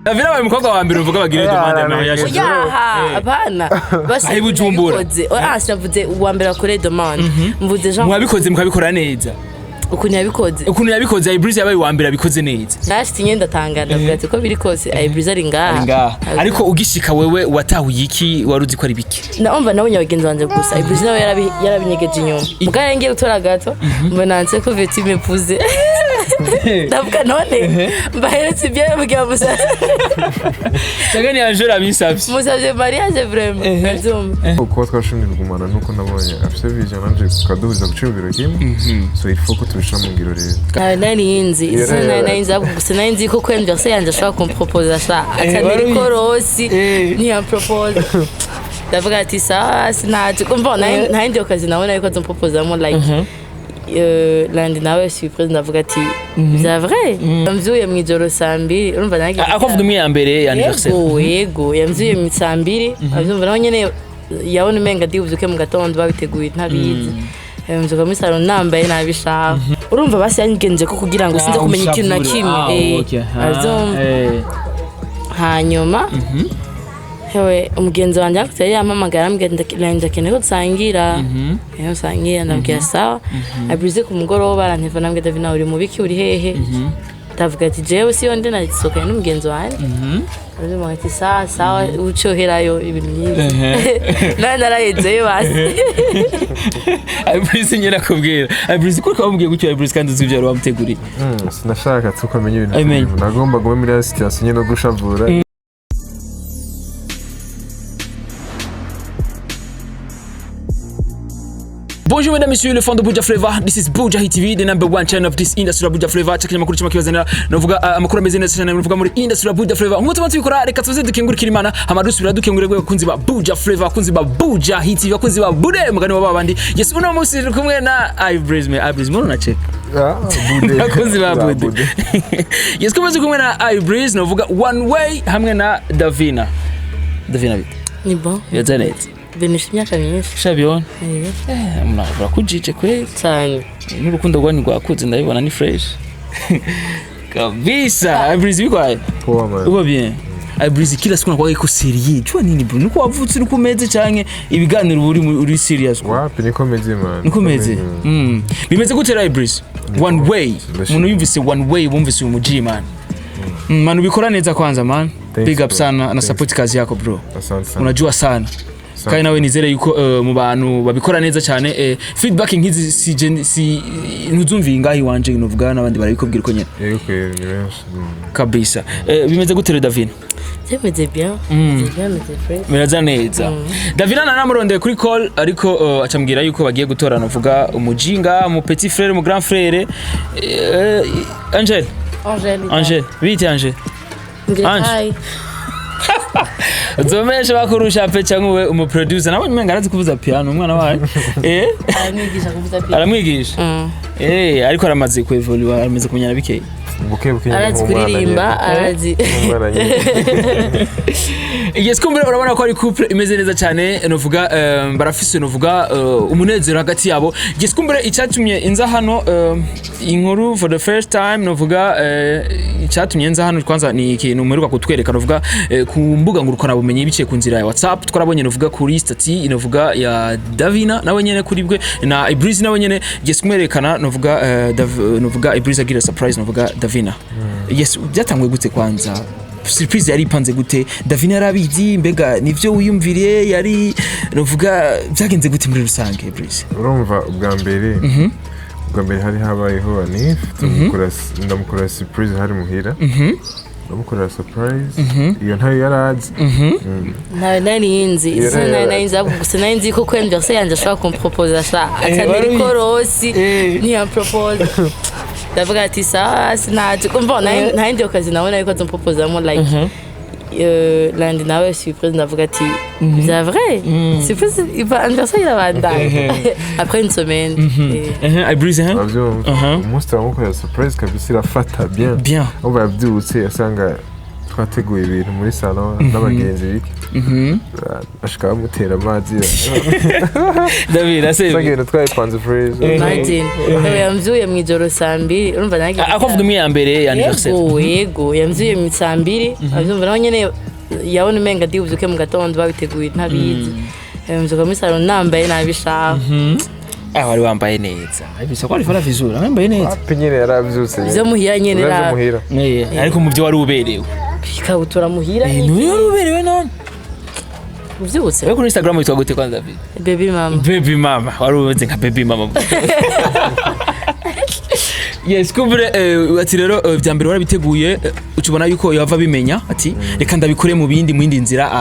Davina baye umukobwa wa mbere uvuga bagire demande na yashize yaha abana Ayi Bujumbura. Navuze uwa mbere akore demande mvuze Jean mwabikoze mukabikora neza ukuntu yabikoze Ibrise yabaye wa mbere abikoze neza nashiti nyenda tangana ndavuga ati ko biri kose Ibrise ari ngaha ariko ugishika wewe watahuye iki waruzi ko ari biki naomba nawe nyabagenzi wanje gusa Ibrise nawe yarabinyegeje inyuma mugaya ngiye gutora gato mbona nse ko veti mepuze ndavuga none mbaheretse ibyo mugiye musa cyangwa Angela abisabye musabye mariage vraiment kazumba uko twashimye kugumana nuko nabonye afise vision nanje kaduhuza gucibiro kimwe so ifo ko tubishira mu ngiro rero nani inzi izina nani inzi gusa nani inzi ko kwenda se yanje ashaka kumproposer sha akaniri korosi ni ampropose ndavuga ati sa sinaje kumva nta ndi okazi nabona yuko azomproposer mo like landi nawe surprise ndavuga ati c'est vrai yamzuye mu ijoro saa 2 urumva nange akovuga umwe ya mbere ya anniversaire yego yamzuye mu saa 2 azumva nawe nyene yabona umenga dibuzuke mu gatondo babiteguye ntabizi mzuka muri salon nambaye nabishaka urumva basi yangenje ko kugira ngo sinze kumenya ikintu na kimwe azumva hanyuma hewe umugenzi wanje akutse yampamagara ambwira keneye ko dusangira yo sangira ndabwira sawa Ibrise ku mugoroba baranteva nambwe Davina uri mubiki uri hehe ndavuga ati jewe siyo ndi nasokaye n'umugenzi wanje azuma ati sawa ucoherayo ibintu byiza nari narayezeyo basi Ibrise nyera kubwira Ibrise ko kamubwiye gucyo Ibrise kandi uzi ibyo wamuteguriye sinashaka tukamenya ibintu nagomba gume muri situation nyene no gushavura. Bonjour mesdames et messieurs, le fan de Buja Flavor. This is Buja Hit TV, the number one channel of this industry Buja Flavor. Chakira makuru chima kibazanira navuga amakuru ameze neza cyane navuga muri industry Buja Flavor. Nk'uko tubikora reka tuze dukengurikira Imana amadusubira dukengurire bakunzi ba Buja Flavor, bakunzi ba Buja Hit TV, bakunzi ba Bude mugani wa babandi. Yes, uno munsi turi kumwe na Ibrise muno na check. Bude. Bakunzi ba Bude. Yes, kumaze kumwe na Ibrise navuga One Way hamwe na Davina. Davina bit. Ni bon. Yazanet. Benishimya myinshi shabiona mnavura kujije kweli cyane n'urukundo rwanyu rwakuze ndabibona ni fresh kabisa Ibrise bikwaye uba bien Ibrise kila siku nakwaga ko serious cyo nini bro nuko wavutse nuko umeze cyane ibiganiro uri serious wapi niko meze man niko meze bimeze gute Ibrise One Way umuntu yumvise One Way bumvise umuji man man ubikora neza kwanza man big up sana na support kazi yako bro unajua sana kandi nawe nizere yuko mu bantu babikora neza cyane feedback nkizi si ntuzumvi ngahi wanje novuga nabandi barabikubwira ko nyene kabisa bimeze gute Davina Bimeze bien meza neza Davina nanamurondeye kuri call ariko acambwira yuko bagiye gutorana uvuga umujinga mu petit frère mu grand frère Angel bite Angel Zomesha bakurusha pe cyangwa we umuproducer nabonye umenga arazi kuvuza piano umwana wawe aramwigisha kuvuza piano aramwigisha ariko aramaze kwevolve aramaze kumenyana bikeye buke arazi kuririmba arazi Yes kumbe urabona ko ari couple imeze neza cyane novuga barafise novuga umunezero hagati yabo yes kumbe icyatumye inza hano inkuru for the first time novuga icyatumye inza hano kwanza ni ikintu muheruka kutwereka novuga ku mbuga ngurukana bumenyi biciye ku nzira ya WhatsApp twarabonye novuga kuri stati novuga ya Davina nawe nyene kuri bwe na Ibrise nawe nyene yes kumwerekana novuga Ibrise agira surprise novuga Davina yes byatangwe gute kwanza surprise yari ipanze gute Davina yarabizi mbega nivyo wiyumviriye yari novuga byagenze gute muri rusange Ibrise urumva ubwa mbere hari habayeho ndamukora surprise hari muhira ndamukora surprise iyo ntayo yarazi nani inzi izina nani inzi gusa nani inzi ko kwenda se yanje ashaka kumproposer sha akaniri korosi ni ampropose ndavuga ati sa sinaje kumva nta ndi okazi nabona yuko azomproposer mo like landi nawe surprise ndavuga ati c'est vrai surprise anniversaire irabanda après une semaine Ibrise umunsi turamukorera surprise kabisa irafata bien on va yabyutse asanga twateguye ibintu muri salon n'abagenzi bike bashaka bamutera amazi David ase bagenda twayipanze freeze imagine yamvyuye mu ijoro 2:00 urumva nagiye akavuga imwe ya mbere ya anniversaire yego yamvyuye mu 2:00 avyumva naho nyene yabona umenga ndi buzuke mu gatondo babiteguye ntabizi mvuga muri salon nambaye nabishaka wari wambaye neza bisa ko ari fara vizura wambaye neza penyere yaravyutse byo muhira nyene ra ariko mu byo wari uberewe ikabutura muhira ni wari uberewe none uvyutse wewe kuri Instagram witwa gute kwa David baby mama wari ubenze nka baby mama yes kumbure ati rero bya mbere warabiteguye ucubona yuko yava bimenya ati reka ndabikore mu yindi nzira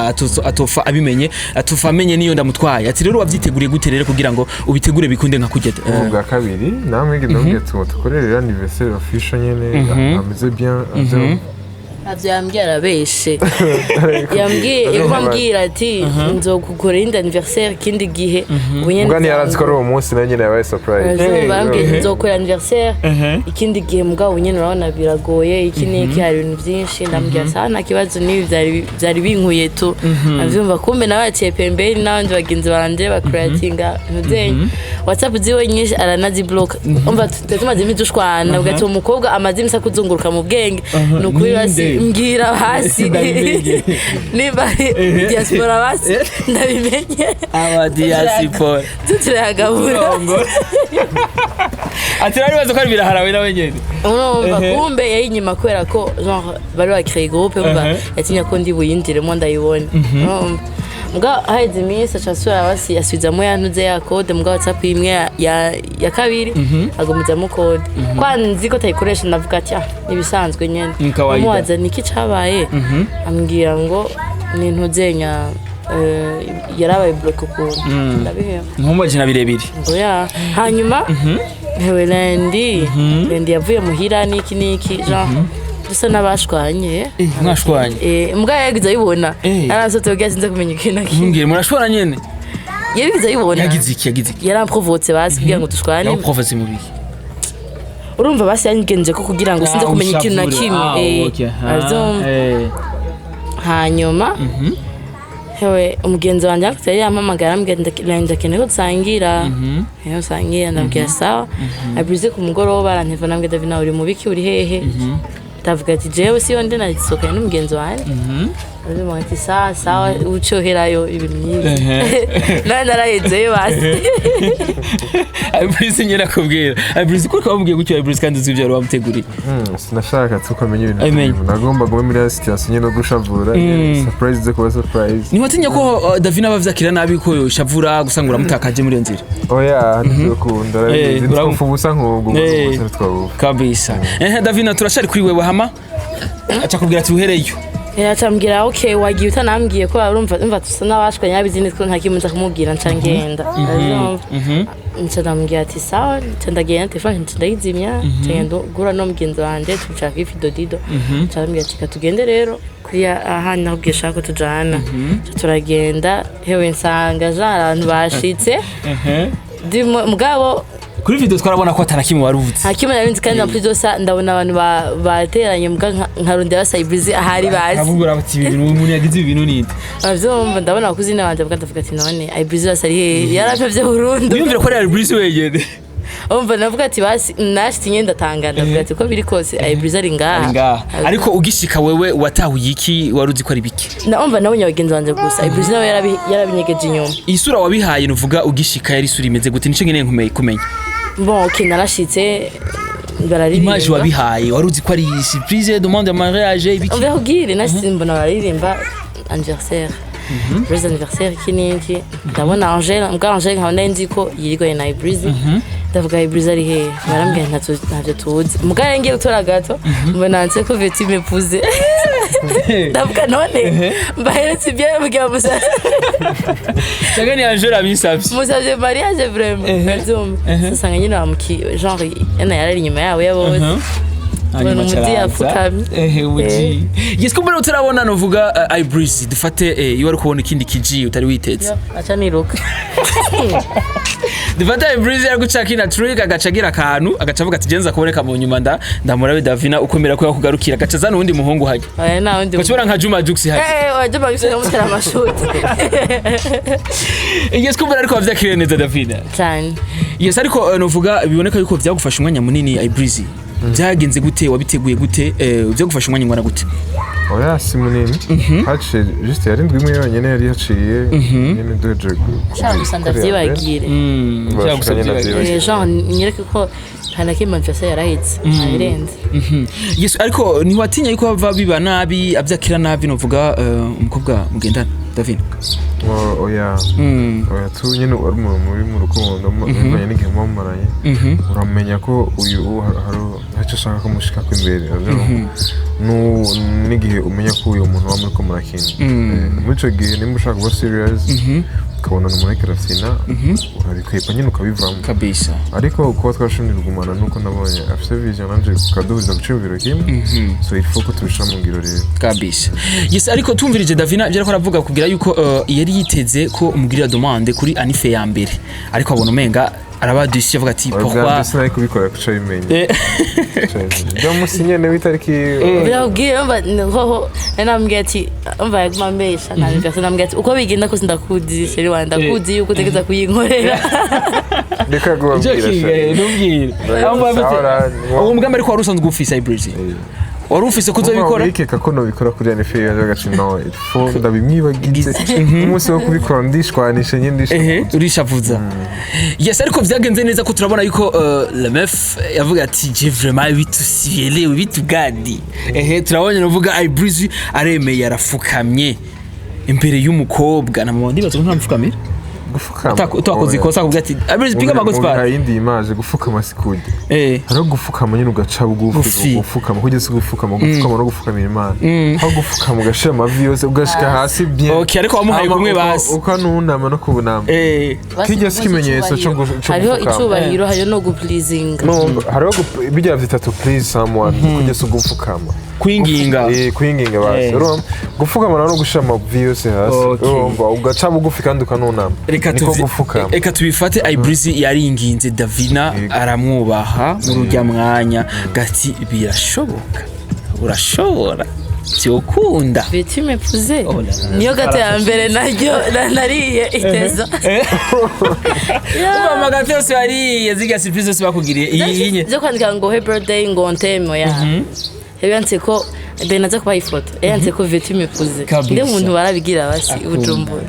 atofa abimenye atofa amenye niyo ndamutwaye ati rero wavyiteguriye gute rero kugira ngo ubitegure bikunde nka kujya ubwa kabiri namwe ngiye tukorera anniversaire official nyene ameze bien avyo yambwiye arabeshe yambwiye ati nzokugora indi anniversaire kindi gihe ubwo yaranze ko ari uwo munsi na nyene yabaye surprise bambwiye nzokora anniversaire ikindi gihe mugabo nyene urabona biragoye iki niki hari ibintu byinshi ndambwiye sana kibazo nibi byari binkuye tu avyumva kumbe nabaciye pembeni n'abandi bagenzi banje bakuratinga ntuzenye WhatsApp ziwe nyinshi aranazi block umva tumaze imitushwana ugati umukobwa amaze imisa kuzunguruka mu bwenge nukuri basi mbwira hasi niba diaspora basi ndabimenye aba diaspora tutiragabura ati rari bazo kandi biraharawe nawe nyene urumva kumbe yayinyima kwera ko genre bari bakiriye groupe umva yatinya ko ndi buyindiremo ndayibone mbwa haize iminsi acasura basi yasubizamo yantuze ya code mbwa WhatsApp imwe ya kabiri agomezamo code kwanzi ko tayikoresha ndavuga ati ibisanzwe nyene umuwaza niki cabaye ambwira ngo ni ntuzenya yarabaye block ukuntu ndabihema nkumbaje na birebire oya hanyuma hewe Lendi yavuye muhira niki genre dusa nabashwanye mwashwanye mbwa yagize ayibona arasote ugiye sinze kumenya ikintu ngiye murashwara nyene yagize ayibona yagize iki yaramprovotse basi kugira ngo dushwane yamprovotse mu biki urumva basi yangenje ko kugira ngo sinze kumenya ikintu na kimwe hanyuma hewe umugenzi wanje yari yampamagara ambwira ndakeneye ko dusangira iyo sangira ndabwira sawa abrize ku mugoroba baranteva nambwira David nawe uri mu biki uri hehe ndavuga ati jewe siyo ndi nagisokaye n'umugenzi wanje urimo ati sawa ucoherayo ibintu nyibi nani arayezeyo basi Abrize nyera kubwira Abrize ko kabambwiye gutyo Abrize kandi uzivyo yari wamuteguriye sinashaka tukamenya ibintu nagomba gume muri situation nyene no gushavura surprise ze kuba surprise ni watinya ko David abavyakira nabi ko yoshavura gusangura mutakaje muri nzira oya ndikunda ndikufu busa nk'ubwo kabisa David turashari kuri wewe hama acha kubwira ati uhereyo yacambwira okay wagiye utanambwiye ko urumva tusa nabashwe nyabizini ko nta kimunza kumubwira ncangenda ncandambwira ati sawa ncandagenda telefone ncandayizimya ncendo gura no mugenzi wanje tushaka ifido dido ncandambwira ati katugende rero kuri ahandi nabwiye shaka tujana turagenda hewe nsanga abantu bashitse mugabo kuri video twarabona ko atarakimwe waruvutse hakimwe narinzi kandi na Pridosa ndabona abantu bateranye mbwa nkarondera Cybrize ahari bazi abugura bati ibintu umuntu yagize ibintu ninde avyumva ndabona kuzina banje bwatavuga ati none Cybrize asari he yarapevye burundu uyumvira ko ari Cybrize wegende umva navuga ati basi nashtinye ndatangana ndavuga ati ko biri kose Cybrize ari ngaha ariko ugishika wewe watahuye iki waruzi ko ari biki naumva nabonye abagenzi banje gusa Cybrize nawe yarabinyegeje inyuma isura wabihaye nuvuga ugishika yari isura imeze gute nico nkeneye kumenya bon ok narashitse bararirimba image wabihaye waruzi ko ari surprise demande de mariage ibiki on va regarder nashitse mbona bararirimba anniversaire anniversaire kiniki ndabona Angela nkabona nzi ko yirigoye na Cybrize ndavuga Cybrize ari he barambwira ntacyo tuzi mugare ngiye gutora gato mbona nse ko veti mepuze ndavuga none mbaheretse ibyo mbwira musa Chagani Angela bisabye musabye mariage vraiment sanga nyine bamuki genre yana yarari inyuma yawe yabose hanyuma umuji yapfukamye umuji yes ko mbona utarabona novuga Ibreezy dufate iyo ari kubona ikindi kiji utari witeze acha niruka dufate Ibreezy ari gucaka ina trick agacagira akantu agacavuga ati genza kuboneka mu nyuma ndamurabe Davina ukomera ko yakugarukira agaca zana undi muhungu haje na undi bashobora nka Juma Jux haje Juma Jux namutera amashuti yes ko mbona ariko bavyakiriye neza Davina cyane yes ariko novuga biboneka yuko vyagufasha umwanya munini Ibreezy byagenze gute wabiteguye gute byo gufasha umwanya ngwana gute oya si munini haciye juste yarindwi imwe yonyene yari yaciye nyene doje cyangwa usanda vyibagire genre nyereke ko hanake Manchester yarahitse abirenze yes ariko ntiwatinya yuko bava biba nabi abyakira nabi novuga umukobwa mugendana Davina oya tu nyene ari muri mu rukundo mwanya n'igihe mumaranye uramenya ko uyu haro ntacyo ashaka kumushika ko imbere n'igihe umenya ko uyu muntu wa muri ko murakina muri ico gihe nimba ushaka kuba serious ukabona n'umurekera Davina urabikwepa nyine ukabivamo kabisa ariko kuba twashimye kugumana nuko nabonye afite vision nanje kaduhuza gucibiro kimwe so il faut ko tubisha mu ngiro rero kabisa yes ariko tumvirije Davina byarako aravuga kugira yuko yari yiteze ko umugirira demande kuri Anife ya mbere ariko abona umenga arabadushiye avuga ati pourquoi sinari kubikora kuca bimenye byo musinyene witariki birabwiye ho namubwiye ati umva yagumambesha namubwiye ati uko bigenda ko sindakudisha rero wandakuzi yuko utegeza kuyinkorera reka gubwira uwo mugambi ariko wari usanzwe ufise Ibreezy wari ufise kuzobikora ikeka ko nobikora kuri Anife yaje agacino ifo ndabimwibagize umunsi wo kubikora ndishwanisha nyine urishavuza yes ariko vyagenze neza ko turabona yuko la meuf yavuga ati je vraiment bitusiyele bitugadi turabonye novuga Ibreezy aremeye arafukamye imbere y'umukobwa na mama ndibaza ko ntamfukamira gufukama utakoze ikosa kuvuga ati Ibreezy piga magos pa yindi image gufukama sikude haro gufukama nyine ugaca bugufi gufukama kugeza gufukama no gufukama Imana aho gufukama ugashira amavi yose ugashika hasi bien okay ariko wamuhaye kumwe basi ukanunama no kubunama kijya sikimenyetso cyo hariho icubahiro hariho no gupleasing hariho bijya bitatu please someone kugeza ugufukama kwinginga kwinginga basi gufukama no gushira amavi yose hasi ugaca bugufi kandi ukanunama reka tubifate Ibreezy yaringinze Davina aramwubaha mu rujya mwanya gati birashoboka urashobora cyokunda Veux-tu m'épouser niyo gato ya mbere naryo nariye iteza uba magati yose yariye ziga surprise yose bakugiriye iyi byo kwandika ngo happy birthday ngo ntemo ya yanse ko benaza kuba ifoto yanse ko Veux-tu m'épouser nde muntu barabigira basi ubujumbura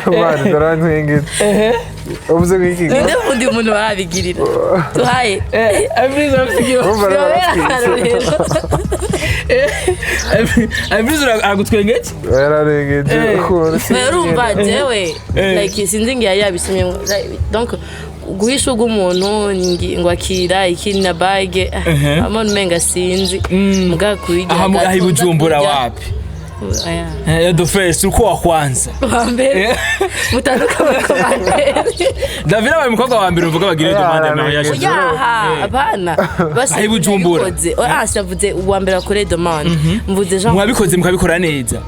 bari darantenge ubuze kwiki nde undi muntu barabigirira tuhaye Ibreezy arafitiye Ibreezy agutwengeje yararengeje urumva jewe like sinzi ngiye yabisomye donc guhisha umuntu ngo akira ikindi na bage amon menga sinzi muga kuyiga aha Bujumbura wapi the first uko wa kwanza wambere mutanuka bakomande Davina wa mukobwa wa mbere uvuga bagire demande nawe yashize abana basi Bujumbura shavuze uwa mbere akore demande mvuze Jean mwabikoze mukabikora neza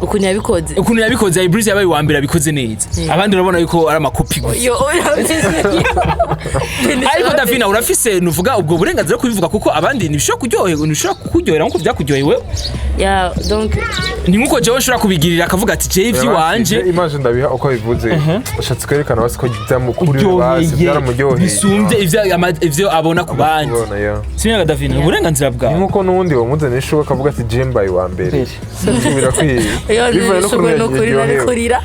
ukuntu yabikoze Ibreezy yabaye wa mbere abikoze neza abandi urabona yuko ari amakopi gusa ariko Davina urafise nuvuga ubwo burenganzira kubivuga kuko abandi nibishobora kukuryohera nkuko byakuryohewe ya donc ni nkuko jewe nshobora kubigirira akavuga ati je ivyi wanje image ndabiha uko bivuze ashatse kwerekana basi ko byamukuri basi byaramuryoheye bisumbye ivyo abona ku bandi sinyaga Davina uburenganzira bwawe nkuko nundi wamuzane ishoboka akavuga ati je mbaye wa mbere subira kwiye bivuye no kuri kurira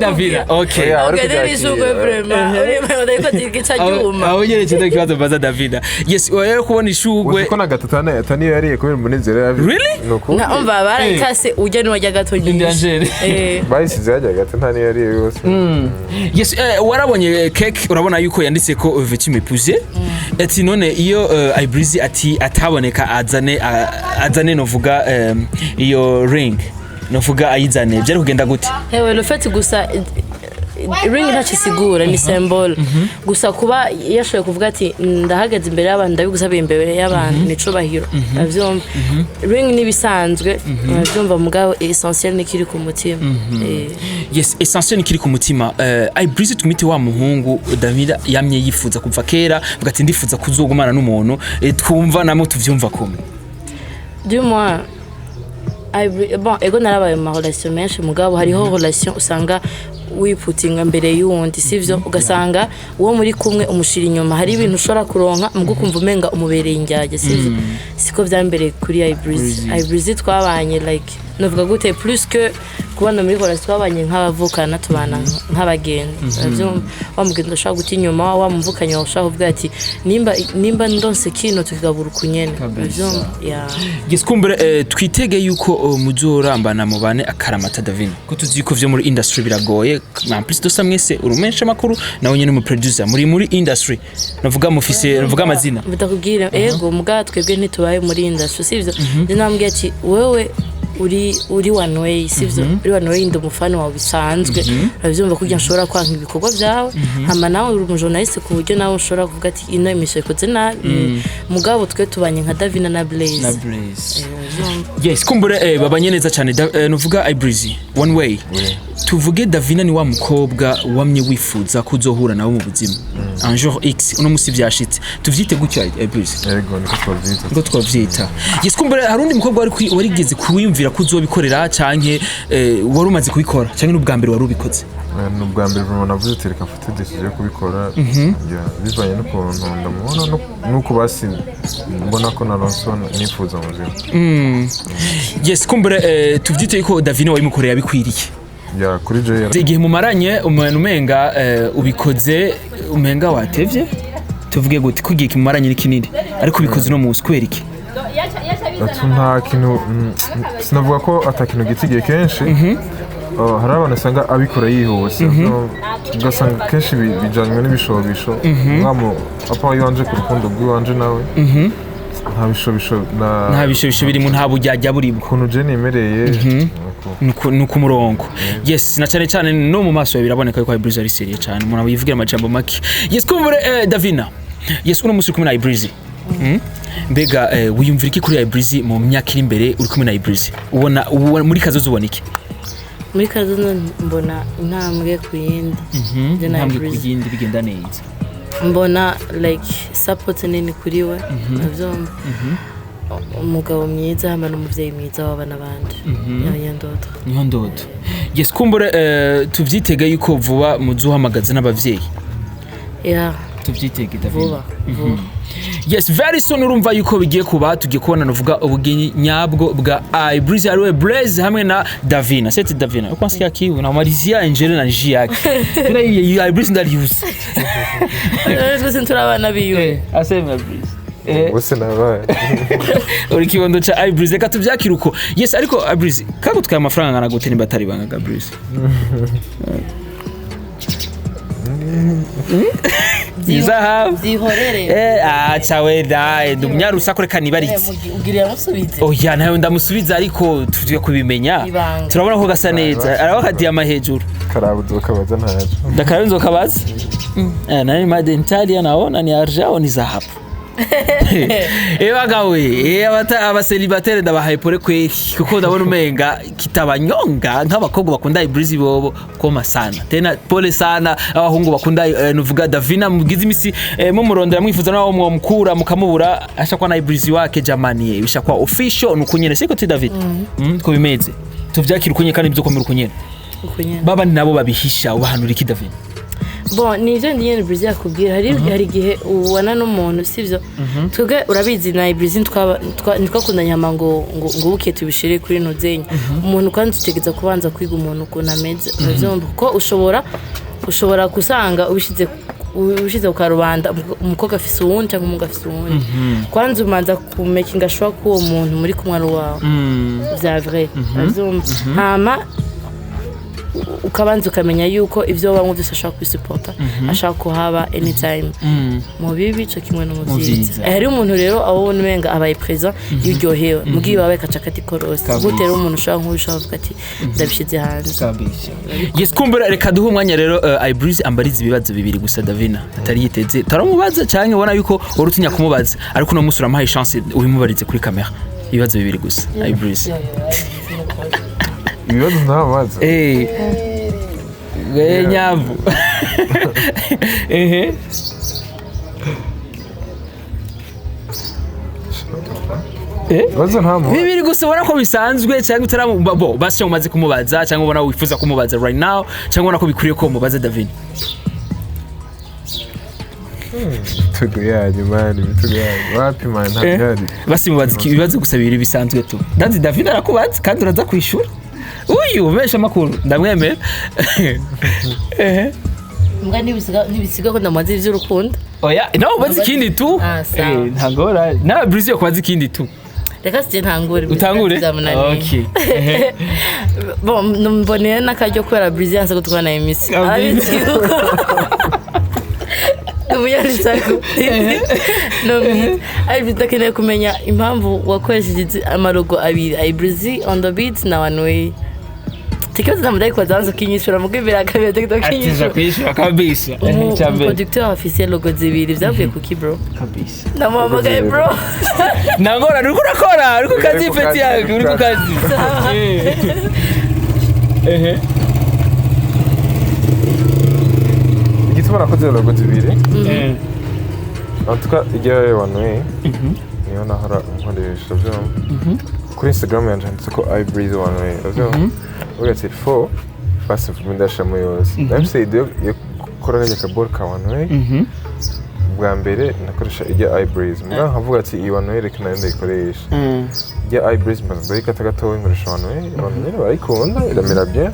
Davina okay agere bishugwe vraiment urimo ndiko gica cyuma aho nyere cyo kibazo baza Davina yes oya kubona ishugwe uko na gatatana yataniyo yariye kubera umunezero na umva barakase ujya no wajya gato nyinshi bayisize yajya gato ntaniyo yariye yose yes warabonye cake urabona yuko yanditse ko Veux-tu m'épouser ati none iyo Ibreezy ati ataboneka azane novuga iyo ring novuga ayizane byari kugenda gute hewe le fait gusa ring ntakisigura ni symbol gusa kuba yashoboye kuvuga ati ndahagaze imbere y'abantu ndabigusabiye imbere y'abantu nico bahiro avyumva ring nibisanzwe avyumva mugabo essentiel nikiri ku mutima yes essentiel nikiri ku mutima I breeze tumite wa muhungu Davina yamye yifuza kuva kera vuga ati ndifuza kuzogumana n'umuntu twumva namwe tuvyumva kumwe du moins bon ego narabaye mu relation menshi mugabo hariho relation usanga wiputinga mbere y'uwundi sivyo ugasanga uwo muri kumwe umushira inyuma hari ibintu ushobora kuronka mugo kumva umenga umubereye injyaje sivyo siko byambere kuri I breeze twabanye like novuga gute plus que kubana muri relation twabanye nk'abavukana tubana nk'abagenzi avyumva wamugenda ushaka guti inyuma wamuvukanye ushaka kuvuga ati nimba ndonse kino tukigabura kunyene avyumva ya giskumbere twitege yuko muzorambana mu bane akaramata Davina ko tuzi ko vyo muri industry biragoye en plus de ça mwese urumensha makuru nawe nyene mu producer muri industry navuga mufise navuga amazina bitakubwira ego muga twebwe ntitubaye muri industry sivyo ndinambwiye ati wewe uri one way sivyo uri one way ndo mufano wawe bisanzwe avyumva kugira nshobora kwanka ibikorwa byawe hama nawe uri umujournaliste ku buryo nawe ushobora kuvuga ati ino emission ikoze nabi mugabo twe tubanye nka Davina na Blaze yes kumbure babanye neza cyane nuvuga I breeze one way tuvuge Davina ni wa mukobwa wamye wifuza kuzohura nawe mu buzima un jour X uno musi vyashitse tuvyite gutyo I breeze yego niko twavyita yes kumbure harundi mukobwa warigeze kuwimvira kuzobikorera canke warumaze kubikora canke n'ubwa mbere warubikoze n'ubwa mbere vraiment navuze ati reka mfate decision yo kubikora bivanye n'ukuntu ndamubona nuko basi mbona ko naronso nifuza mu buzima yes kumbure tuvyite ko Davina wayimukoreye abikwiriye ya kuri je igihe mumaranye umuntu umenga ubikoze umenga watevye tuvuge gute kugiye kimumaranye n'ikinini ariko ubikoze no mu square iki nta kintu sinavuga ko atakintu gitigiye kenshi hari abantu usanga abikora yihuse ugasanga kenshi bijanywe n'ibishobisho mwamo apa yanje ku rukundo rw'iwanje nawe nta bishobisho birimo nta bujyajya burimo ukuntu je nemereye nuko murongo yes na cyane no mu maso biraboneka yuko I breeze ari serious cyane umuntu yivugira amajambo make yes kumbure Davina yes uno musi kumwe na I breeze mbega wiyumvira iki kuri I breeze mu myaka iri imbere uri kumwe na I breeze ubona muri kazozo ubona iki muri kazozo mbona intambwe ku yindi intambwe ku yindi bigenda neza mbona like support nini kuri we avyumva umugabo mwiza hama n'umuvyeyi mwiza w'abana bandi niyo ndoto yes kumbure tuvyitege yuko vuba muzuhamagaza n'abavyeyi tuvyitege Davina yes very soon urumva yuko bigiye kuba tugiye kubona novuga ubuginyi nyabwo bwa I breeze ariwe Blaze hamwe na Davina c'est Davina uko nsikia kiwe na Marizia Angela na Jiak tuna I breeze ndariuse twese turabana biwe asema Breeze wose nabaye uri kibondo cha I breeze ka tuvyakira uko yes ariko I breeze kagutwaye amafaranga ngana gute nimba atari banga Breeze Zahabu zihorere cawe da dumyarusa kureka nibaritse ugiriye musubize oya nayo ndamusubiza ariko tugiye kubimenya turabona ko gasa neza araho hadiyama hejuru karabuzo kabaza ntaje ndakarenzo kabaza nani madentalia naona ni arjao ni zahabu bagawe aba célibataire ndabahaye pore kweri kuko ndabona umenga kitabanyonga nk'abakobwa bakunda I breeze bobo koma sana tena pole sana abahungu bakunda nuvuga Davina mugize imisi mumurondera mwifuza nawo mukura mukamubura ashakwa na I breeze wake jamani bishakwa official nukunyene siko ti David ko bimeze tuvyakira ukunye kandi byokomera ukunyene baba nabo babihisha ubahanura iki David bon nivyo ndiye Breeze yakubwira hari gihe ubona n'umuntu sivyo twebwe urabizi na Breeze twakundanye hama ngo buke tubishire kuri nozenya umuntu kandi tutegeza kubanza kwiga umuntu ukuntu ameze urazumva ko ushobora kusanga ubishize ku karubanda umukobwa afise uwundi cyangwa umugabo afise uwundi kwanza umanza kumekinga shwa ko uwo muntu muri kumwe wawe vya vrai urazumva hama ukabanza ukamenya yuko ivyo bamwe byose ashaka kubisupport ashaka kuhaba anytime mu bibi cyo kimwe no mu byiza hari umuntu rero abona umenga abaye present yiryohewe mugiye bawe kacakati korosi gute rero umuntu ushaka nk'ushaka kuvuga ati ndabishize hanze yes kumbura reka duhe umwanya rero Ibreeze ambariza ibibazo bibiri gusa Davina atari yiteze taramubaza cyane ubona yuko urutinya kumubaza ariko no musura amahe chance ubimubarize kuri kamera ibibazo bibiri gusa Ibreeze ibibazo ntabaza nyavu ibibazo ntamu bibiri gusa ubona ko bisanzwe cyangwa utaramu basi cyangwa umaze kumubaza cyangwa ubona wifuza kumubaza right now cyangwa ubona ko bikuriye ko mubaza Davina tuguyaje man bituguyaje wapi man ntabihari basi mubaza ibibazo gusa bibiri bisanzwe tu ndazi Davina arakubaza kandi uraza kwishura uyu mesha makuru ndamwemera mbwa nibisiga ko ndamaze ivy'urukundo oya nawe ubaza ikindi tu ntangora nawe Ibreeze yo kubaza ikindi tu reka sije ntangure utangure okay bon mboneye nakaryo kwera Ibreeze yanse gutwana na emisi Umuyarisaku no Ibreeze kumenya impamvu wakoresheje amarogo abiri Ibreeze on the beat na One Way Tikiwa tunamdai kwa zanzo kinyishura mugibira akabira TikTok kinyishura atiza kwishura kabisa cyambe producteur officiel logo zibiri vyavuye kuki bro kabisa namuhamagaye bro nangora uriko urakora uriko kazi peti yake uriko kazi igituma nakoze logo zibiri en tout cas ijya One Way niyo nahora nkoresha byo kuri Instagram yanje handitseko Ibreeze One Way ugati for fast ndashamo yose ndabise ideo yo koranya kabor ka One Way bwa mbere nakoresha ijya Ibreeze mbwa nkavuga ati i One Way reka nayo ndayikoresha ijya Ibreeze mbaza ikata gatowe nkoresha One Way barayikunda iramera bien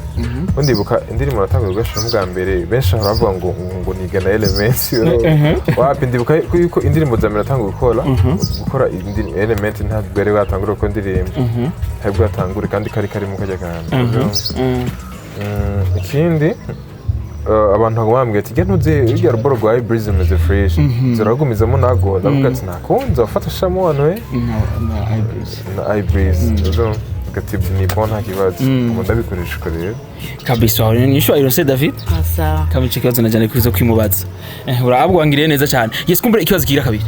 undi buka indirimbo natangwe gashira bwa mbere benshi baravuga ngo niga na elements wapi ndibuka yuko indirimbo za mbere natangwe gukora element nta bwere watangura ko ndirimbo ntabwo yatangure kandi kari mu kajya kandi ikindi abantu bambwiye ati genda uze irya ruboro rwa Ibreeze meze fresh ziragumizamo nago ndavuga ati nakonza ufata shamo One Way na Ibreeze gati ni bona kibazo ngo ndabikoresha ko rero kabisa nisho irose David asa kabice kibazo najane kuri zo kwimubaza urabwangiriye neza cyane yes kumbura ikibazo kigira kabiri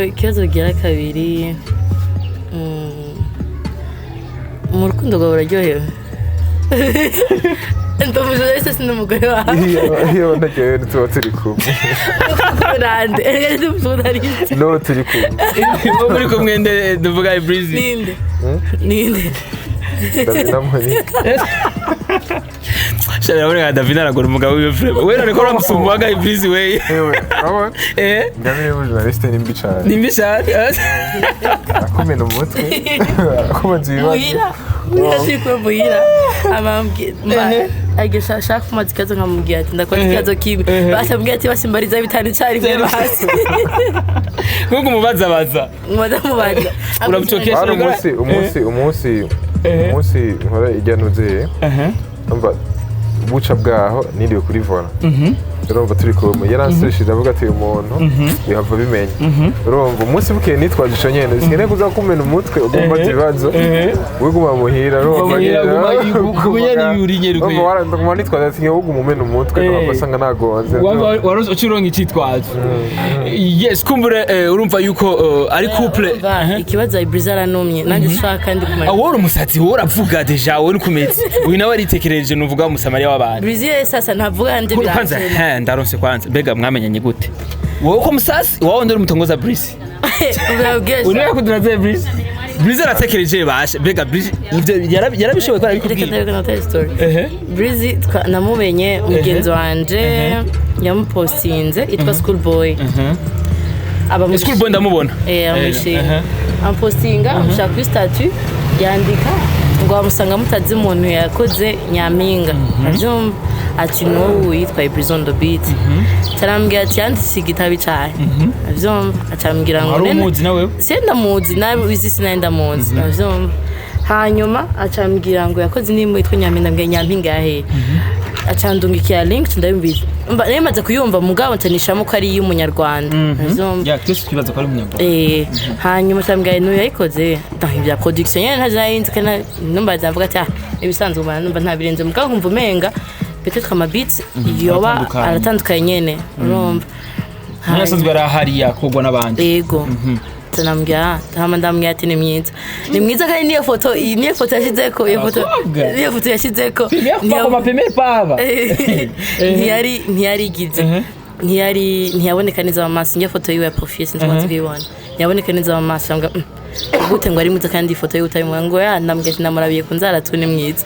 ikibazo kigira kabiri mu rukundo rwawe uraryohewe Ntomuje ese sinumugore wawe iyo ndagiye tuba turi kumwe kurande no turi kumwe muri kumwe ndavuga Ibreeze ninde Davina Monica Shara uri Davina aragora umugabo wiwe frame we ariko ramusumbuga Ibreeze we urabona ndabire mu journaliste nimbi cyane akomena umutwe akomaze ibibazo Yashikwe muhira amambye agesha shaka kumazi kazo nkamubwira ati ndakora ikibazo kimwe basambwiye ati basimbariza bitanu cyari bye basi kuko umubaza mubaza uramucokesha umunsi nkora ijyanuze umva buca bwaho niriwe kuri vola urumva turi kumwe yaranseshije avuga ati umuntu bihava bimenya urumva umunsi bukeye nitwaje ico nyene sinkeneye kuza kumena umutwe ugomba ibibazo wiguma muhira urumva urumva nitwaje ati uguma umena umutwe nabasanga nagonze waroze ucironka icitwazo yes kumbure urumva yuko ari couple ikibazo Ibreeze aranumye nanjye shaka kandi kumara wowe umusatsi wowe uravuga deja wowe nukumetse uyu nawe aritekereje nuvuga umusamariya w'abantu Ibreeze sasa ntavuga anje biraje ndaronse kwanza mbega mwamenyanye gute wowe ko musasi wowe ndori mutongoza Ibreeze uriya kuduraze Ibreeze aratekereje bashe mbega Ibreeze yarabishoboye ko arabikubwira Ibreeze namumenye mugenzi wanje yamupostinze itwa Schoolboy Schoolboy ndamubona amushinga ampostinga amushaka kuri statut yandika ngo amusanga mutazi umuntu yakoze Nyampinga avyumva ati no witwa Ibreeze on the beat tarambwira ati yanditse igitabi cyaye avyumva acambwira ngo umuzi nawe senda muzi nawe wizi sinenda muzi avyumva hanyuma acambwira ngo yakoze indirimbo yitwa Nyampinga mbwe Nyampinga yahe acandungikira link ndabimbiza nemaze kuyumva mugabo ntanishamo ko ari y'umunyarwanda ya twese twibaza ko ari umunyarwanda hanyuma acambwira no yayikoze ibya production nyene ntazayinze kana numva zavuga ati ibisanzwe umana numva ntabirenze mugabo nkumva umenga peut-être ama beats yoba aratandukanye nyene urumva nyasanzwe arahari yakogwa n'abandi yego tanambya ndamubwira ati ni mwiza kandi niyo foto yashizeko niyo foto yashizeko niyo mapemere paba ntiyarigize ntiyaboneka neza mu maso niyo foto yiwe ya profile sinzi ko tubibona ntiyaboneka neza mu maso ngo gute ngo ari mwiza kandi ifoto yiwe utayimubona ngo ndambwira ati namurabiye ku nzara tu ni mwiza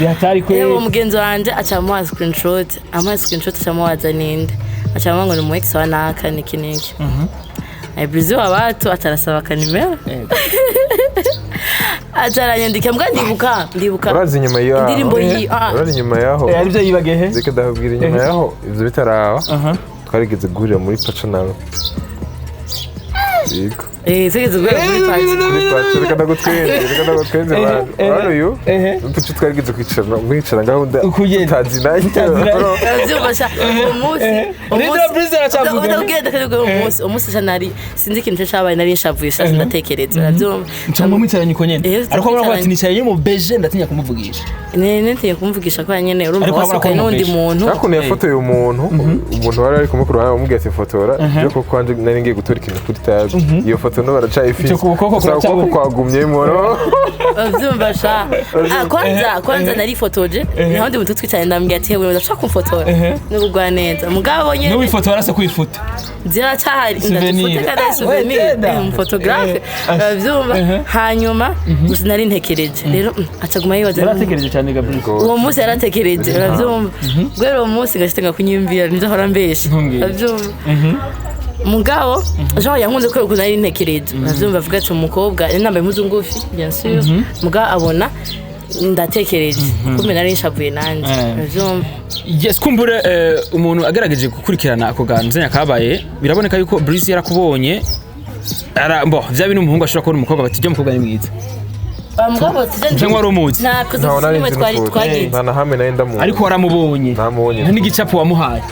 yatari kwe yewe mugenzi wanje acamuha screenshot acamuwaza ninde achamuha ngo ni mu ex wa naka niki Brazil wabatu atarasaba kanimero ataranyandika mbwa ndibuka urazi nyuma yaho indirimbo yi urazi nyuma yaho ari byo yibagehe zeke ndabwira nyuma yaho ivyo bitaraba twarigeze guhurira muri paca nawe yego sigeze guhurira muri paca reka ndagutwenze bano uyu pucu twarigeze kwicara ngaho utazi nayo byubasha umunsi janari sinzi ikintu cyabaye nari nshavuye shaje ndatekereza ncamo mwicaranye uko nyene ariko baravuga ati nicaye mu beje ndatinya kumuvugisha ntinya kumuvugisha ko nyene urumva wasukaye n'undi muntu ariko yafotoye umuntu wari ari kumukuru wawe umubwiye ati fotora byo kuko kwanje nari ngiye gutora ikintu kuri tab iyo foto no baracaye ifite ukuboko kwagumye moro byumva sha kwanza nari fotoje naho ndi mutu twicaye ndambwiye ati hewe ndashaka kumfotora n'ubugwa neza mugabo nyene no wifotora se kwifoto zira cyahari ndafotora kada souvenir umfotografe byumva hanyuma gusa nari ntekereje rero acaguma yibaza yaratekereje cyane Gabriel uwo munsi yaratekereje byumva gwero uwo munsi ngashitenga kunyumvira nizahora mbeshe byumva mugabo Jean yankunze ko uko nari ntekereje navyumva avuga ati umukobwa nambaye impuzu ngufi bien sûr mugabo abona ndatekereje kumbe nari nshavuye nanje navyumva yes kumbure umuntu agerageje gukurikirana ako ganzenya kabaye biraboneka yuko Breezy yarakubonye vya bintu umuhungu ashobora kubona umukobwa bati jya mukobwa ni mwiza mugabo cyangwa wari umuzi nimwe twari twagize na hamwe nayo ndamuzi ariko waramubonye nta n'igicapo wamuhaye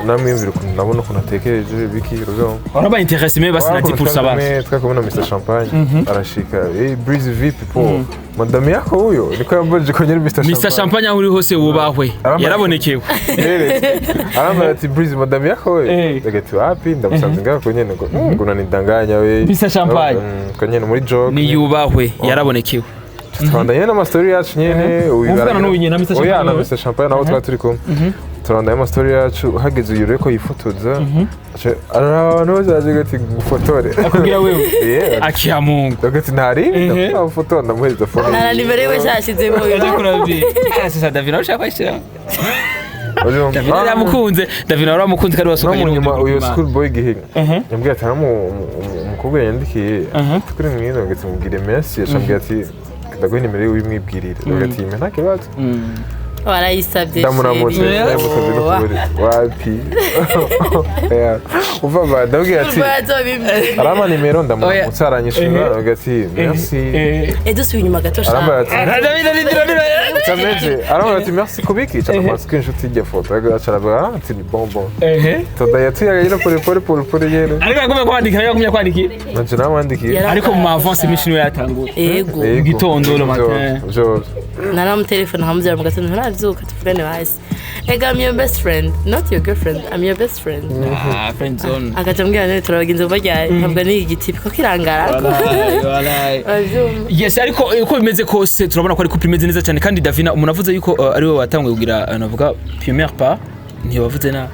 namwiyumvira ukuntu nabona ukuntu atekereje biki rugabo warabaye interesse mais basi nati pour ça basi twakubona Mr Champagne arashika Breezy vipi po madame yako huyo niko yambaje ko nyiri Mr Champagne aho uri hose wubahwe yarabonekewe aramba ati Breezy madame yako we agati wapi ndamusanze ngako nyene ngo nanidanganya we Mr Champagne ko nyene muri joke ni yubahwe yarabonekewe twandanye na story yacu nyene ubibara no nyene na Mr Champagne naho twaturi kumwe turanda ama story yacu hageze uyure ko yifotoza abantu bazaje gati gufotore akubwira wewe akiya Mungu gati ntari ndafotora ndamuhereza phone na nimero yewe cyashizemo yaje kurabi sasa David urashaka kwishira David yaramukunze David yaramukunze kandi wasukanye n'umuntu uyu school boy gihe yambwiye ati umukobwa yandikiye kuri mwiza gati mubwire merci yashambye ati ndaguhe nimero yiwe imwibwirire gati nta kibazo warayisabye ndamuramutse wapi uva badabwiye ati arama nimero ndamuramutse aranyishura agati merci dusubiye inyuma gato shaka arama ati merci kubiki cyangwa screenshot y'iyo foto agaragara ati bon todayatu yagera pole yene ariko agomba kwandika nanje namwandikiye ariko mu avance mission yatangura yego gitondo le matin naramu telefone hamuzira mu gatondo naravyuka tuvugane basi ega I'm your best friend not your girlfriend I'm your best friend friend zone akatambwira none turabagenze bajya ntabwo ni igitipi ko kirangara yes ariko uko bimeze kose turabona ko ari couple imeze neza cyane kandi Davina umuntu avuze yuko ari we watanguye kugira navuga première part ntiwavuze na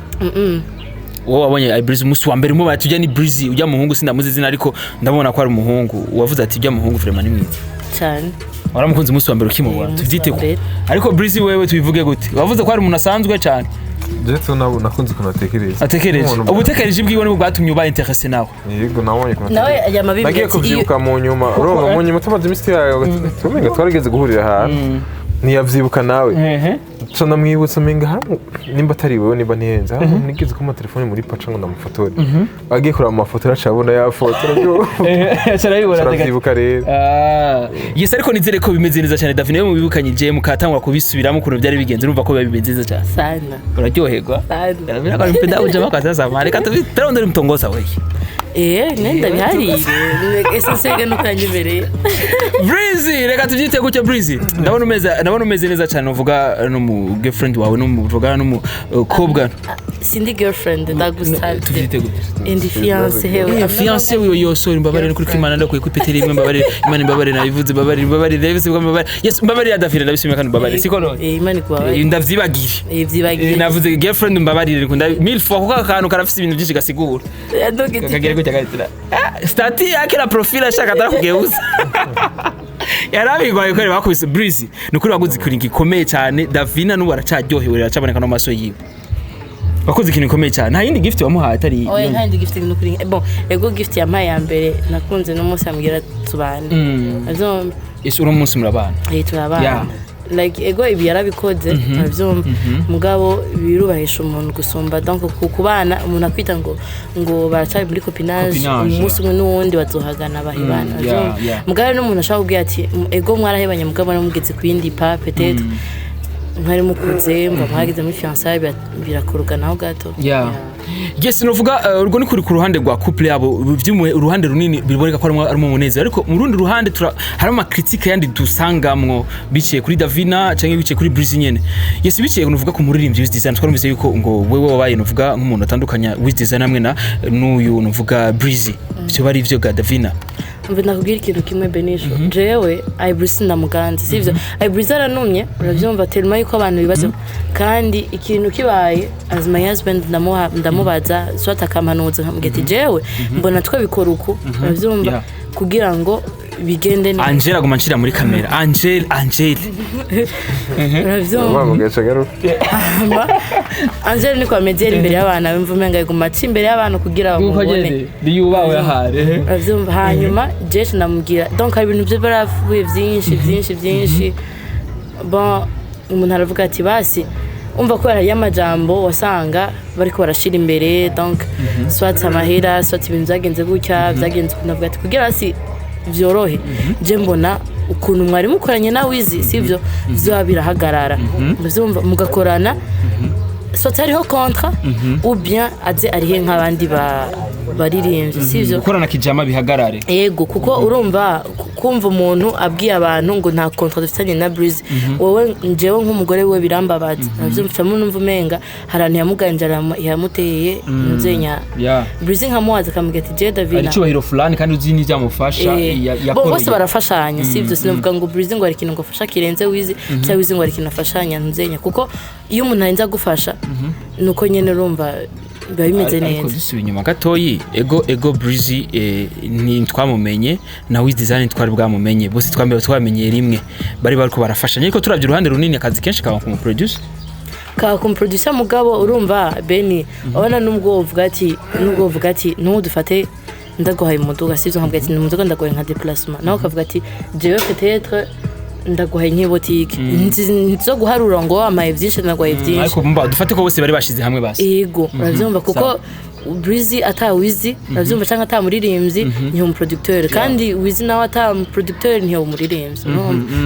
wowe wabonye Breezy umunsi wa mbere mu batujya ni Breezy ujya muhungu sindamuzi zina ariko ndabona ko ari umuhungu wavuze ati ujya muhungu vraiment ni mwiza cyane waramukunze umunsi wa mbere ukimubona tuvyite ko ariko Breezy wewe tubivuge gute wavuze ko ari umuntu asanzwe cyane jeto nakunze atekereje ubutekereje bwiwe nibwo bwatumye uba interesse nawe yego nabonye ko nawe yamabibi nagiye kuvyibuka mu nyuma urumva mu nyuma tumaze imisi yawe tumenga twarigeze guhurira ahantu ntiyavyibuka nawe cana mwibutsa menga nimba atari wewe niba nihenze nigeze ko amatelefone muri paca ngo ndamufotore agiye kuraba amafoto aracabona ya foto arabyibuka rero yes ariko nizere ko bimeze neza cyane Davina mu bibukanyije mukatangwa kubisubiramo ukuntu byari bigenze urumva ko bimeze neza cyane sana uraryoherwa Davina ko mpenda uje makasa reka tutarondera umutongoza we nenda bihari ese sege nukanyemereye Breezy reka tubyite gutya Breezy ndabona umeze neza cyane uvuga no mu girlfriend wawe no mu vuga no mu kobwa sindi girlfriend ndagusabye tubyite gutya indi fiance hewe fiance wiwe yose mbabarire kuri Imana ndakuye ku peteri imwe mbabarire Imana mbabarire nabivuze mbabarire Davis mbabarire yes mbabarire adafire ndabishimye kandi mbabarire siko no Imana kubabarire ndavyibagire vyibagire navuze girlfriend mbabarire ndikunda mille fois kuko akantu karafise ibintu byinshi gasigura kagere gutya gatira stati yake na profile ashaka atakugeuza yarabigwaye ko bakubise Breezy nukuri baguzi kuri gikomeye cyane Davina n'ubu aracaryohewe aracaboneka no maso yiwe wakoze ikintu gikomeye cyane nta yindi gift wamuhaye atari oya nta yindi gift nukuri bon ego gift yampaye ya mbere nakunze no munsi ambwira tubane azom ese uro munsi murabana turabana like ego ibi yarabikoze avyumva mugabo birubahisha umuntu gusumba donc kubana umuntu akwita ngo baracari muri copinage umunsi umwe n'uwundi bazohagana bahibana mugabo n'umuntu ashaka kubwira ati ego mwarahebanye mugabo namugeze ku yindi pa peut-être mwari mukuze mva mwageze muri fiançailles birakoruganaho gato yes novuga urwo ni kuri ku ruhande rwa couple yabo byumwe uruhande runini biboneka ko arimo umunezero ariko mu rundi ruhande hari ama critique yandi dusangamwo biciye kuri Davina canke biciye kuri Breezy nyene yes biciye novuga ku muririmbyi Wiz Design twarumvise yuko ngo wewe wabaye novuga nk'umuntu atandukanya Wiz Design hamwe na n'uyu novuga Breezy byo bari ivyo ga Davina mbe nakubwira ikintu kimwe Benisho jewe Breezy ndamuganze sivyo Breezy aranumye uravyumva telma yuko abantu bibazo kandi ikintu kibaye as my husband ndamubaza swata akamanuza nkamugeti jewe mbona twa bikora uko uravyumva kugira ngo bigende neza Angela gumanshira muri kamera Angel uravyumva Angel niko amezera imbere y'abana bimvume ngo gumatsi imbere y'abantu kugira bamubone yubawe ahare uravyumva hanyuma Jesh namubwira donc hari ibintu byo baravuye byinshi bon umuntu aravuga ati basi umva ko hari amajambo wasanga bariko barashira imbere donc soit amahera soit ibintu byagenze gutya byagenze kunavuga ati kugira si vyorohe je mbona ukuntu mwari mukoranye na Wiz sivyo byo birahagarara muzumva mugakorana soit hariho contrat ou bien aze arihe nk'abandi baririmbye sivyo gukorana kijama bihagarare yego kuko urumva kumva umuntu abwiye abantu ngo nta contrat dufitanye na Breezy wowe njewe nk'umugore we birambabaza navyumva numva umenga harane yamuganjara yamuteye nzenya Breezy nkamuwaza kamubwira ati je Davina ari cyubahiro fulani kandi uzi ni byamufasha yakoreye bose barafashanya sivyo sinavuga ngo Breezy ngo ari kintu ngo fasha kirenze Wiz cyangwa Wiz ngo ari kintu afashanya nzenya kuko iyo umuntu arinza gufasha nuko nyene urumva bimeze neza ariko dusubiye inyuma gatoyi ego Breezy ni twamumenye na Wiz Design twari bwamumenye bose twamenye rimwe bari bariko barafashanya ariko turavye uruhande runini akazi kenshi kaba ku producer mugabo urumva Beni abana nubwo uvuga ati ntudufate ndaguhaye umuduga sivyo nkavuga ati umuduga ndaguhaye nka déplacement naho kavuga ati jewe peut-être ndaguhaye nk'ibotike nzo guharura ngo amaye byinshi ndaguhaye byinshi ariko mba dufate ko bose bari bashize hamwe basi yego uravyumva kuko Breezy ata Wiz uravyumva cyangwa ata muririmbyi ni umuproducteur kandi Wiz nawe ata umuproducteur ni umuririmbyi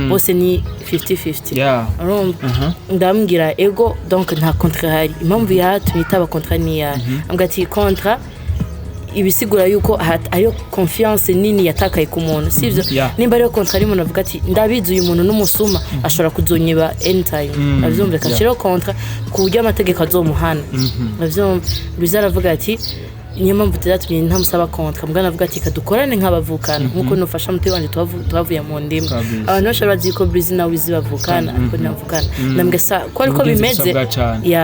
bose ni 50-50 urumva ndambwira ego donc nta contrat hari impamvu yatumye itaba contrat ni ya ambwati contrat ibisigura yuko ariyo confiance nini yatakaye ku muntu sivyo nimba ariyo contrat umuntu avuga ati ndabizi uyu muntu n'umusuma ashobora kuzonyiba anytime avyumva kashiro contrat ku buryo amategeko azomuhana avyumva bizaravuga ati niyo mpamvu tuzatumye ntamusaba contrat mugana avuga ati kadukorane nk'abavukana nkuko nufasha muti wanje tubavuye mu ndimo abantu bashobora bazi ko Breezy na Wiz bavukana ariko navukana nambwe sa ko ariko bimeze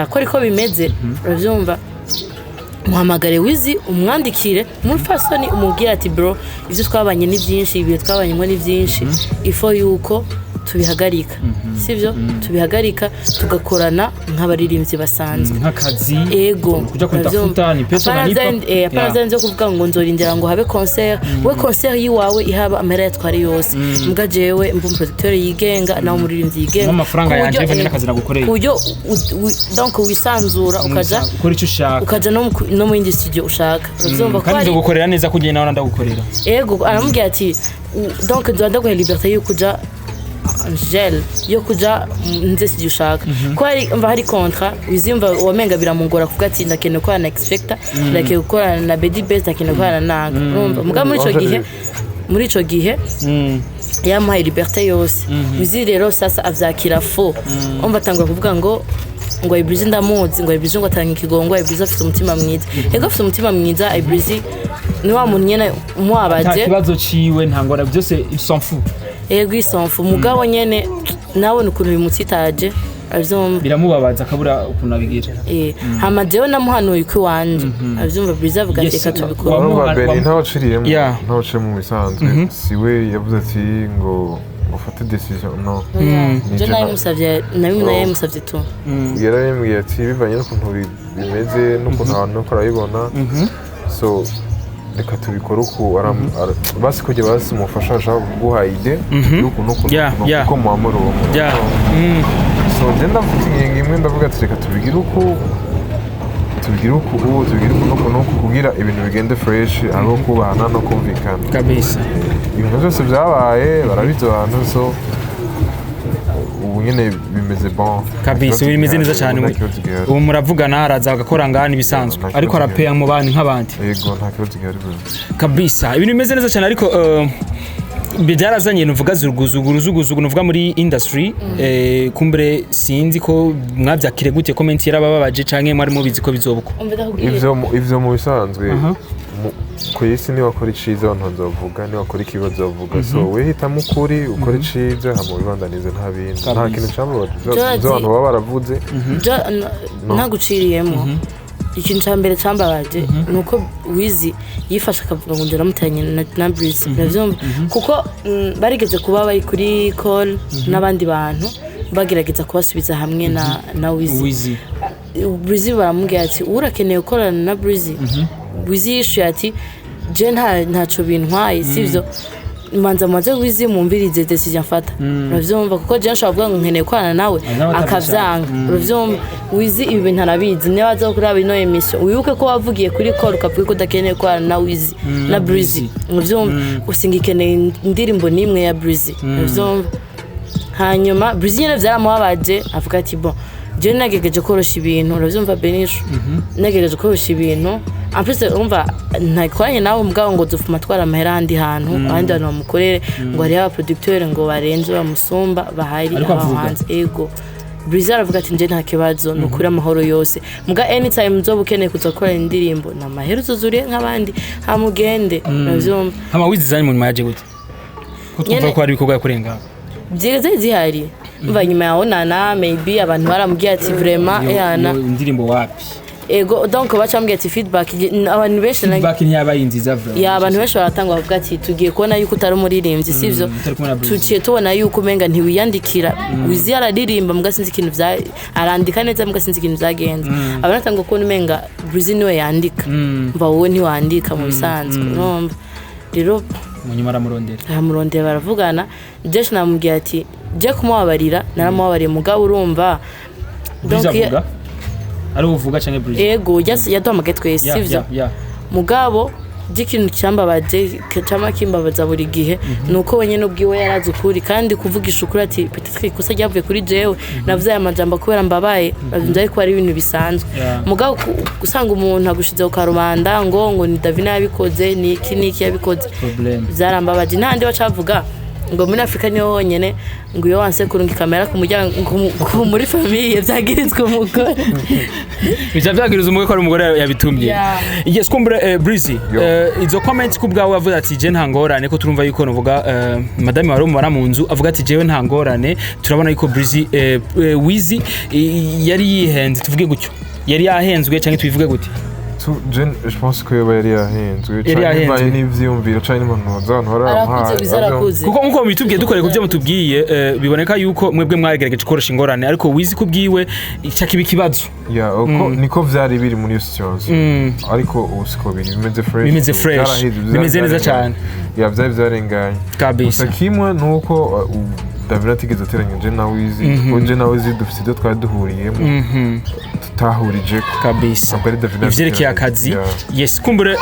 ko ariko bimeze avyumva muhamagare Wiz umwandikire muri fasoni umubwira ati bro ivyo twabanye ni byinshi ibihe twabanyemo ni byinshi ifo yuko tubihagarika sivyo tubihagarika tugakorana nk'abaririmbyi basanzwe nk'akazi ego kuja kutafuta ni pesa nalipa apana zanze kuvuga ngo nzorindira ngo habe concert we concert yiwawe ihaba amahera yatware yose mbwa jewe mbu producteur yigenga nawo umuririmbyi yigenga amafaranga yanje ivanye n'akazi nagukoreye kujo donc wisanzura ukaja ukora icyo ushaka ukaja no mu yindi studio ushaka uzumva ko kandi gukorera neza kugenda nawe ndagukorera ego aramubwira ati donc ndaguha liberté yo kuja Angel yo kuja nze studio ushaka ko hari contrat wizimva wamenga biramungora kuvuga ati ndakeneye ko na expecta ndake gukora na Bedi Best ndakeneye ko na nanga urumva muga muri ico gihe yamuhaye liberté yose wizi rero sasa avyakira fo umva tangura kuvuga ngo Ibrise ndamuzi ngo Ibrise ngo atanga ikigongo Ibrise afite umutima mwiza ego afite umutima mwiza Ibrise ni wa muntu nyene mwabaje kibazo ciwe ntangora byose s'en fout ego isanfu mugabo nyene nawe nukuntu bimutsitaje avyumva biramubabaza akabura ukuntu abigira hama jewe namuhanuye ko wanje avyumva Brise avuga ati reka tubikora urumva Beni ntaho cire mu bisanzwe siwe yavuze ati ngo ufate decision no je naye musavye tu yararembwiye ati bivanye n'ukuntu bimeze n'ukuntu abantu barabibona so reka tubikora uko basi kujya basi umufasha ashaka kuguha ide y'ukuntu uko muhamura uwo muntu so je ndafite ingingo imwe ndavuga ati reka tubigire uko kugira ibintu bigende fresh aho kubana no kumvikana kabisa ibintu byose byabaye barabizi abantu so ubu nyine bimeze bon kabisa bimeze neza cyane ubu muravugana araza agakora ngani bisanzwe ariko arapeya mu bandi nk'abandi yego nta kibazo gihari kabisa ibintu bimeze neza cyane ariko byarazanye nuvuga zuguruzugu nuvuga muri industry kumbere sinzi ko mwabyakire gute comment yarababaje canke mwari mubizi ko bizobuko ivyo mu bisanzwe ko yesi ni wakora iciza abantu bazovuga ni wakora ikibazo bavuga so we hitamo ukuri ukora iciza hama bibandanize nta bindi nta kintu cyambabaje abantu baba baravuze naguciriyemo ikintu cya mbere cyambabaje nuko Wizi yifasha akavuga ngo ndaramutanye na Brise navyumva kuko barigeze kuba bari kuri call n'abandi bantu bagerageza kubasubiza hamwe na Wizi Brise baramubwira ati urakeneye gukorana na Brise Wizi yishuye ati je ntaco bintwaye sivyo manza Wizi mumvirize decision mfata uravyumva kuko je nshobora kuvuga ngo nkeneye kwana nawe akavyanga uravyumva Wizi ibi bintu arabizi niba aza kuraba ino emission wibuke ko wavugiye kuri call ukavuga ko udakeneye kwana na Wizi na Brise uravyumva usingikeneye indirimbo nimwe ya Brise uravyumva hanyuma Brise nyene vyaramubabaje avuga ati bon je nagegeje korosha ibintu uravyumva Benisho nagegeje korosha ibintu ampese umva ntakoranye nawe mugabo ngo dufuma twara amahera handi hantu abandi bantu bamukorere ngo ari aba producteur ngo barenze bamusumba bahari ahanze ego Brise aravuga ati nje nta kibazo nukuri amahoro yose muga anytime nzoba ukeneye kuzakora indirimbo na mahera uzuzuriye nk'abandi hamugende uravyumva hama Wizi zanye mu nyuma yaje gute ko twumva ko ari ibikorwa yakurenga byeze zihari mva nyuma yaho nana maybe abantu baramubwiye ati vraiment yana indirimbo wapi ego donc bacambwiye ati feedback abantu benshi feedback ntiyabaye nziza vraiment ya abantu benshi baratanga bavuga ati tugiye kubona yuko utari umuririmbyi sivyo tuciye tubona yuko umenga ntiwiyandikira Wizi yararirimba mbwa sinzi ikintu arandika neza mbwa sinzi ikintu byagenze abanatanga ko umenga Brise niwe yandika mva wowe ntiwandika mu bisanzwe urumva rero munyuma aramurondera baravugana Jesh namubwiye ati je kumubabarira naramubabariye mugabo urumva donc ari uvuga cyane Brise ego yaduhamagaye twese sivyo mugabo ikintu cyambabaje cyama kimbabaza buri gihe nuko wenyine ubwiwe yarazi ukuri kandi kuvugisha ukuri ati peut-être ikosa ryavuye kuri jewe navuze aya majambo kubera mbabaye ndazi ko ari ibintu bisanzwe mugabo usanga umuntu agushize ku karubanda ngo ni Davina yabikoze ni iki yabikoze byarambabaje ntandi bacavuga ngo muri Afrika niho honyene ngo iyo wanse kurunga kamera ku muryango muri famille byagirizwe umugore byagirizwe umugore ko ari umugore yabitumye yes kumbure Brise izo comment kubwawe avuze ati je ntangorane ko turumva yuko novuga madame wari umara mu nzu avuga ati jewe ntangorane turabona yuko Brise Wizi yari yihenze tuvuge gutyo yari yahenzwe cyangwa tubivuge gute je pense que yari yahenzwe Yari yahenzwe. cyane n'ivyumviro cyane n'impanuro z'abantu arakuze bizarakuze kuko nkuko bitubwiye dukoreye ku byo mutubwiye biboneka yuko mwebwe mwagerageje gukoresha ingorane ariko wizi kubwiwe cyaki bikibazo niko vyari biri muri iyo situation ariko ubu siko bimeze fresh bimeze neza cyane vyari vyarenganye kabisa gusa kimwe nuko Davina atigeze ateranyije na Wizi kuko je na Wizi dufite ibyo twari duhuriyemo tutahurije kabisa ivyerekeye akazi yes kumbure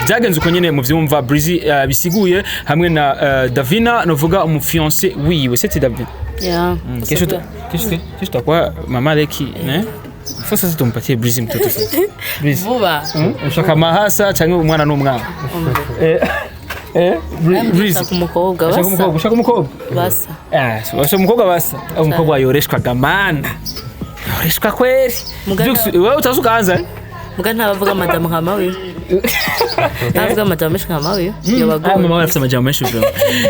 byagenze uko nyene mu vyumva Breezy bisiguye hamwe na Davina novuga umufiancé wiwe c'était Davina qu'est-ce que mama Leki faut ça tumpatie Breezy mtoto sasa Breezy vuba ushaka mahasa cyangwa umwana n'umwana Breezy kumukobwa basa basa umukobwa basa umukobwa yoreshwa gamana yoreshwa kweli wewe utazukanza muga ntabavuga madame nkama we ntavuga madame nkama we yabago mama we afite amajambo menshi bro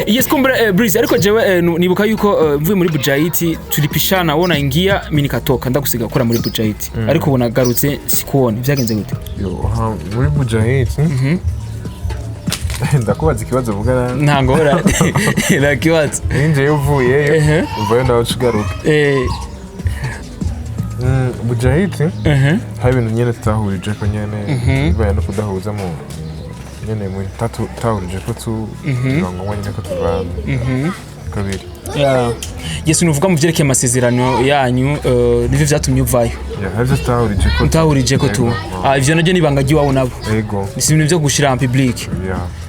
yes kumbura Breezy ariko jewe nibuka yuko mvuye muri Bujaiti tulipishana wona ingia mimi nikatoka ndagusiga gukora muri Bujaiti ariko ubona garutse sikuone byagenze gute muri Bujaiti ndakubaza ikibazo vuga ntangora nakibaza ninje uvuyeyo uvuye nawe ugaruka Bujaiti hari ibintu nyene tutahurije ko nyene bibaye no kudahuza mu nyene mu tahurije ko turango nyene ko tuvana kabiri Yesu nuvuga mu byerekeye amasezerano yanyu nivyo vyatumye uvayo hari tutahurije ko tu ivyo nabyo nibanga giwawo nabo yego si ibintu byo gushira en public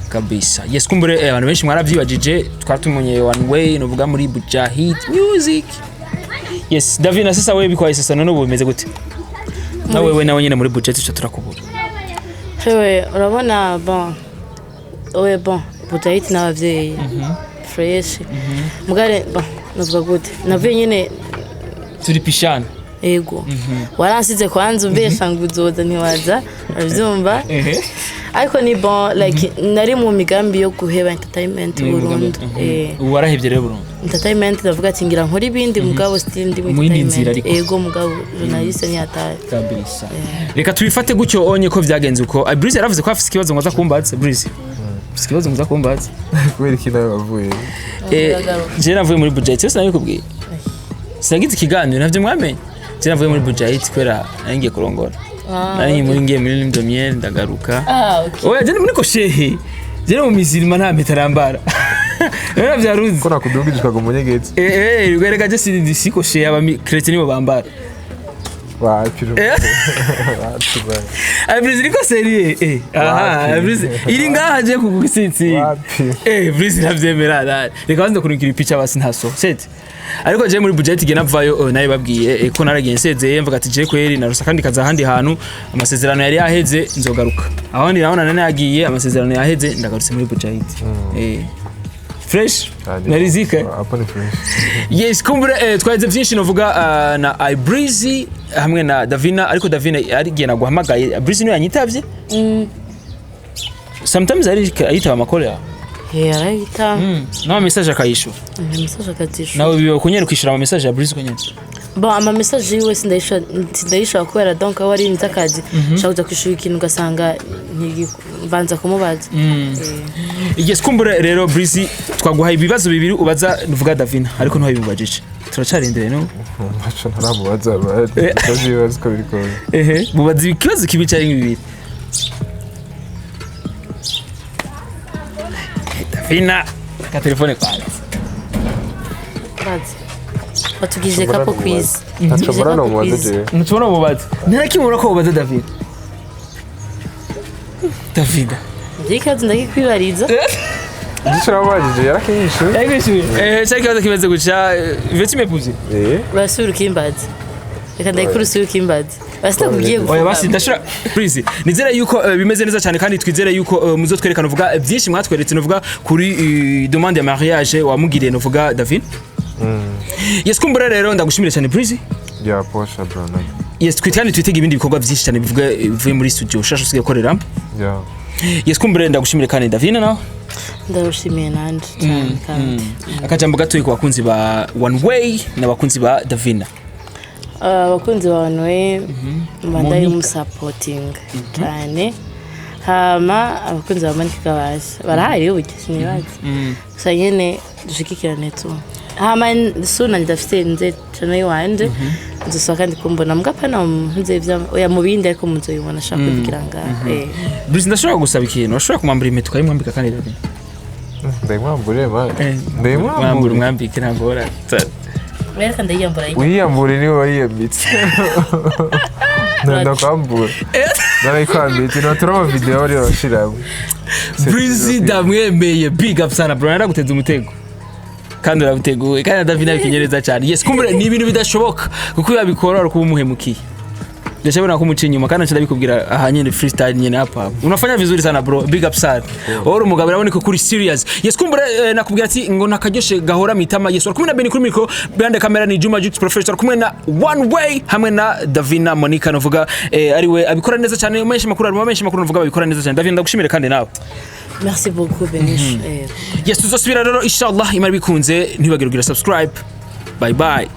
kabisa yes kumbure abantu benshi mwaravyibajije twatumenye one way novuga muri Bujahid music yes Davina sasa wewe bikwaye sasa none ubu bimeze gute na wewe nawe nyine muri budget cyo turakubura hewe urabona bon Bujahid n'abavyeyi fresh mugare bon novuga gute navuye nyine turipishana ego waransize kwanza umbesha ngo uzoza ntiwaza avyumva ariko ni bon like nari mu migambi yo guheba entertainment burundu warahevye rero burundu entertainment ndavuga ati ngira nkora ibindi mugabo still ndi mu entertainment ego mugabo journaliste ni atari kabisa reka tubifate gutyo onye ko vyagenze uko Breezy yaravuze ko afise ikibazo ngo aza kumbaza Breezy afise ikibazo ngo aza kumbaza kubera iki nawe wavuye je navuye muri Budget cyose nabikubwiye sinagize ikiganiro navyo mwamenye je navuye muri Budget kwera nangiye kurongora nari muri ngiye muri Ndomyel ndagaruka oya je muri ko shehe je mu mizirima nta metarambara era vyaruzi ko nakudugijwe ngo munyegetse rwereka je siko shehe aba chrétien nibo bambara Breezy niko serie Breezy iri ngaha je kugutsitsi Breezy navyemera reka banze kurungira ipicha basi ntaso set ariko je muri Budget gena vayo naye babwiye ko naragiye nsezeye mvuga ati je kweri narusa kandi kaza handi hantu amasezerano yari yaheze nzogaruka aho ni naona nane yagiye amasezerano yaheze ndagarutse muri Budget fresh narizika apone fresh yes kumbure twaze byinshi novuga na Breezy hamwe na Davina ariko Davina yarigiye naguhamagaye Breezy no yanyitavye sometimes ayitaba amakore ya yarayita no message akayisho message akatisho nawe bibe kunyera kwishura ama message ya Breezy kunyera bon ama message yiwe sindayisha kubera donc wari nzakazi shakuza kwishura ikintu gasanga mbanza kumubaza yes kumbure rero Breezy twaguhaye ibibazo bibiri ubaza nuvuga Davina ariko ntuhaye bibajije turacarindire no macho ntaramubaza bazibaza ko biriko mubaza ikibazo kibicaye nk'ibibiri Davina ka telefone kwanza bazi batugije kapo quiz ntashobora no mubaza ntubona mubaza ntarakimura ko ubaza Davina ndikaze ndakikwibariza Ndishira wajije yarakinyishu cyari kibazo kimeze guca veti mepuze basura kimbazi reka ndayikuru sura kimbazi basitakugiye oya basi ndashira Breezy nizere yuko bimeze neza cyane kandi twizere yuko muzotwerekana uvuga byinshi mwatweretse novuga kuri demande ya mariage wamugiriye novuga David yes kumbura rero ndagushimira cyane Breezy ya posha brana yes twitani twitega ibindi bikorwa byinshi cyane bivuga bivuye muri studio ushasha usigaye korera yes kumbura ndagushimira kandi Davina nawe ndagushimiye nanje cyane kandi akajambo gatoyi ku bakunzi ba One Way n'abakunzi ba Davina abakunzi bawe bandaye umusapoting cyane hama abakunzi ba Monica Kabasha barahari uburyo sinibaza gusa nyene dushikikirane tu hama suna ndafite nze channel wanje nzosohoka ndikumbona mugapana nze vya oya mubindi ariko muzoyibona shaka kugira nga Bruce ndashobora gusaba ikintu ashobora kumwambira impeta ukayimwambika kandi rero ndayimwambure ndayimwambure mwambike ntagora Mereka ndayiyambura wiyambure niwe wariyambitse ndakwambura narayikwambitse naturaba video ari bashiramo Bruce ndamwemeye big up sana bro naraguteza umutego kandi urabiteguye kandi David nabikinyereza cyane yes kumbure ni ibintu bidashoboka kuko yabikora kuba umuhemukiye ndashabona ko umuci nyuma kandi ndabikubwira aha nyene freestyle nyene hapa unafanya vizuri sana bro big up sana oro mugabo urabona ko kuri serious yes kumbure nakubwira ati ngo nakajoshe gahora mitama yes kumwe na Beni kuri micro behind the camera ni Juma Jux professor kumwe na One Way hamwe na Davina Monica novuga ariwe abikora neza cyane umenshi makuru novuga abikora neza cyane Davina ndagushimire kandi nawe Merci beaucoup Benish yes tuzosubira rero inshallah imara bikunze ntibagire kugira subscribe bye bye